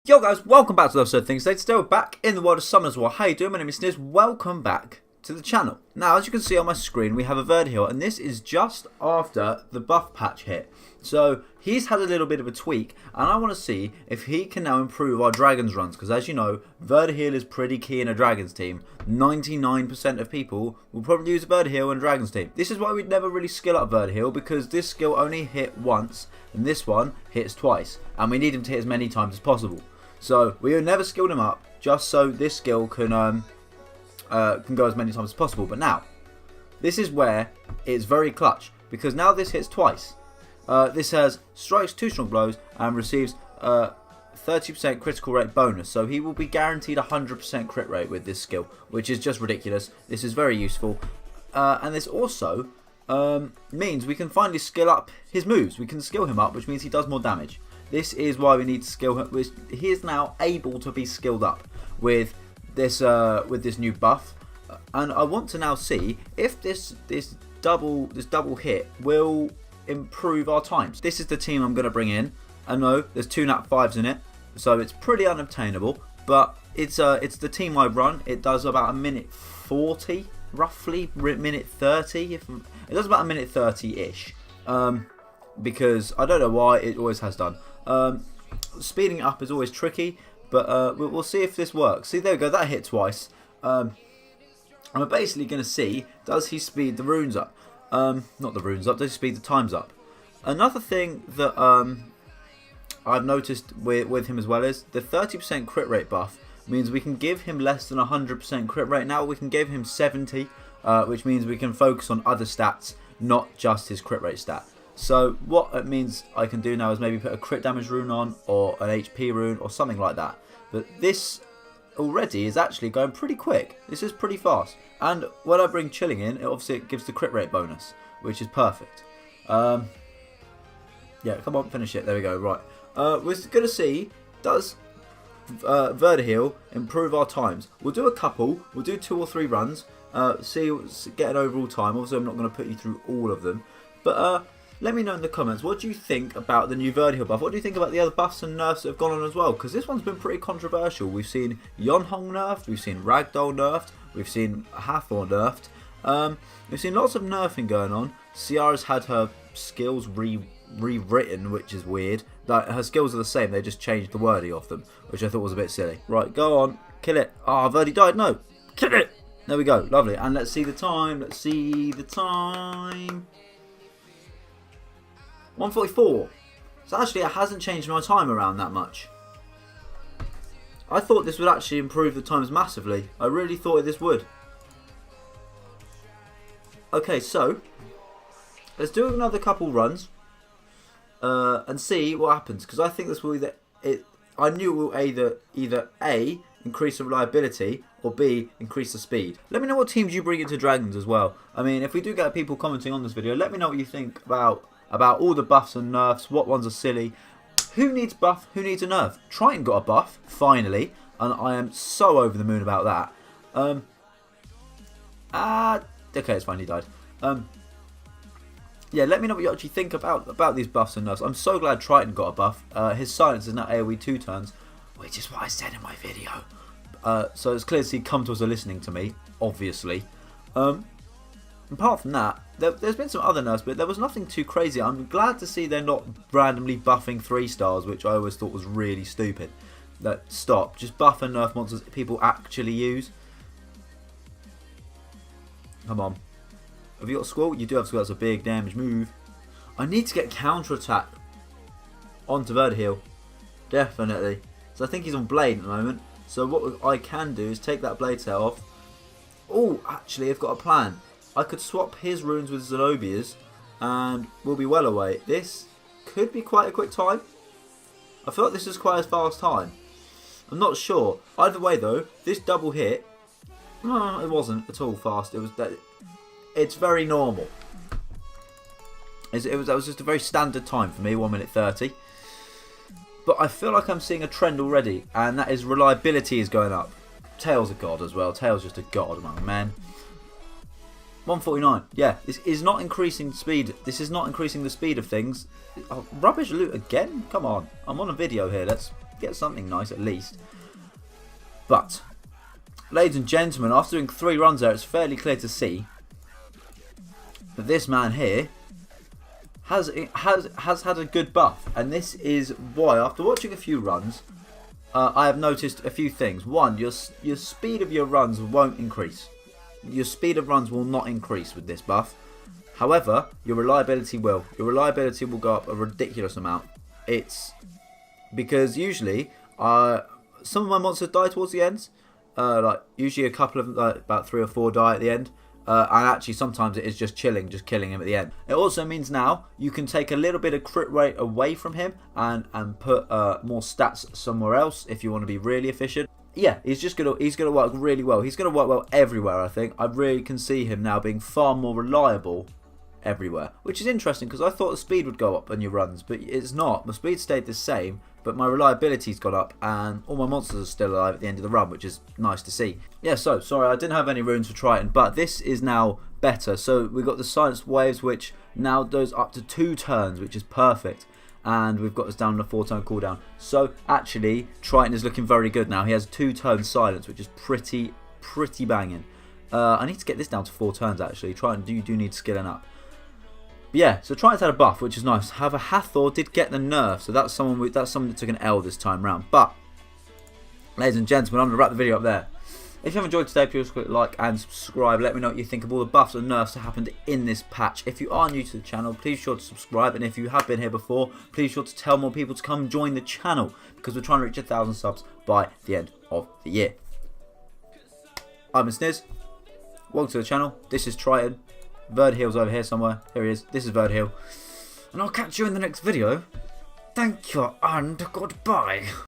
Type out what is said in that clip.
Yo guys, welcome back to the episode of Things. Today we're back in the world of Summoners War. How you doing? My name is Snis. Welcome back to the channel. Now, as you can see on my screen, we have a Verdehiles, and this is just after the buff patch hit. So, he's had a little bit of a tweak, and I want to see if he can now improve our Dragons runs, because as you know, Verdehiles is pretty key in a Dragons team. 99% of people will probably use a Verdehiles in a Dragons team. This is why we'd never really skill up Verdehiles, because this skill only hit once, and this one hits twice, and we need him to hit as many times as possible. So we have never skilled him up just so this skill can go as many times as possible. But now, this is where it's very clutch, because now this hits twice. This has strikes 2 strong blows and receives 30% critical rate bonus. So he will be guaranteed 100% crit rate with this skill, which is just ridiculous. This is very useful. And this also means we can finally skill up his moves. We can skill him up, which means he does more damage. This is why we need to skill him. He is now able to be skilled up with this new buff, and I want to now see if this double hit will improve our times. This is the team I'm going to bring in. I know there's 2 nat 5s in it, so it's pretty unobtainable. But it's the team I run. It does about a minute 40, roughly minute 30. It does about a minute 30-ish. Because I don't know why, it always has done. Speeding it up is always tricky, but we'll see if this works. See, there we go, that hit twice. And we're basically going to see, does he speed the runes up? Not the runes up, does he speed the times up? Another thing that I've noticed with him as well is the 30% crit rate buff means we can give him less than 100% crit rate. Now we can give him 70, which means we can focus on other stats, not just his crit rate stat. So what it means I can do now is maybe put a crit damage rune on, or an HP rune, or something like that. But this already is actually going pretty quick. This is pretty fast. And when I bring chilling in, it gives the crit rate bonus, which is perfect. Yeah, come on, finish it. There we go. Right. We're going to see, does Verdehiles improve our times? We'll do a couple. We'll do 2 or 3 runs. Get an overall time. Obviously, I'm not going to put you through all of them. But let me know in the comments, what do you think about the new Verdehiles buff? What do you think about the other buffs and nerfs that have gone on as well? Because this one's been pretty controversial. We've seen Yonhong nerfed, we've seen Ragdoll nerfed, we've seen Hathor nerfed. We've seen lots of nerfing going on. Ciara's had her skills rewritten, which is weird. Like, her skills are the same, they just changed the wording of them, which I thought was a bit silly. Right, go on, kill it. Ah, Verdi died, no, kill it. There we go, lovely. And let's see the time, 1:44. So actually it hasn't changed my time around that much. I thought this would actually improve the times massively. I really thought this would. Okay, so let's do another couple runs and see what happens, because I think this will I knew it will either A, increase the reliability, or B, increase the speed. Let me know what teams you bring into Dragons as well. I mean, if we do get people commenting on this video, let me know what you think about all the buffs and nerfs, what ones are silly, who needs buff, who needs a nerf. Triton got a buff, finally, and I am so over the moon about that. Okay, it's finally died. Yeah, let me know what you actually think about these buffs and nerfs. I'm so glad Triton got a buff. His silence is now AoE 2 turns, which is what I said in my video. So it's clear to see Commentors are listening to me, obviously. Apart from that, there's been some other nerfs, but there was nothing too crazy. I'm glad to see they're not randomly buffing 3 stars, which I always thought was really stupid. Stop. Just buff and nerf monsters people actually use. Come on. Have you got Squall? You do have Squall. That's a big damage move. I need to get counter attack onto Verdehiles. Definitely. So I think he's on Blade at the moment. So what I can do is take that Blade set off. Oh, actually, I've got a plan. I could swap his runes with Zenobia's and we'll be well away. This could be quite a quick time. I feel like this is quite a fast time. I'm not sure. Either way though, this double hit, it wasn't at all fast. It's very normal. That was just a very standard time for me, 1:30. But I feel like I'm seeing a trend already, and that is reliability is going up. Tail's a god as well. Tail's just a god among men. 1:49. Yeah, this is not increasing speed. This is not increasing the speed of things. Oh, rubbish loot again? Come on. I'm on a video here. Let's get something nice at least. But, ladies and gentlemen, after doing 3 runs there, it's fairly clear to see that this man here has had a good buff. And this is why, after watching a few runs, I have noticed a few things. One, your speed of your runs won't increase. Your speed of runs will not increase with this buff. However, your reliability will. Your reliability will go up a ridiculous amount. It's because usually some of my monsters die towards the end. Like usually a couple of about 3 or 4 die at the end. And actually sometimes it is just killing him at the end. It also means now you can take a little bit of crit rate away from him and put more stats somewhere else if you want to be really efficient. Yeah, he's gonna work really well. He's gonna work well everywhere, I think. I really can see him now being far more reliable everywhere, which is interesting because I thought the speed would go up on your runs, but it's not. My speed stayed the same, but my reliability's gone up and all my monsters are still alive at the end of the run, which is nice to see. Yeah, so sorry I didn't have any runes for Triton, but this is now better. So we've got the Silence Waves, which now goes up to 2 turns, which is perfect, and we've got this down on a 4-turn cooldown. So actually Triton is looking very good now. He has 2-turn silence, which is pretty banging. I need to get this down to 4 turns actually. Triton, you do need skilling up. But yeah, so Triton's had a buff, which is nice. However, Hathor did get the nerf, so that's someone that took an L this time round. But, ladies and gentlemen, I'm going to wrap the video up there. If you have enjoyed today, please click like and subscribe. Let me know what you think of all the buffs and nerfs that happened in this patch. If you are new to the channel, please be sure to subscribe. And if you have been here before, please be sure to tell more people to come join the channel, because we're trying to reach 1,000 subs by the end of the year. I'm Snis. Welcome to the channel. This is Triton. Verdehiles over here somewhere. Here he is. This is Verdehile. And I'll catch you in the next video. Thank you and goodbye.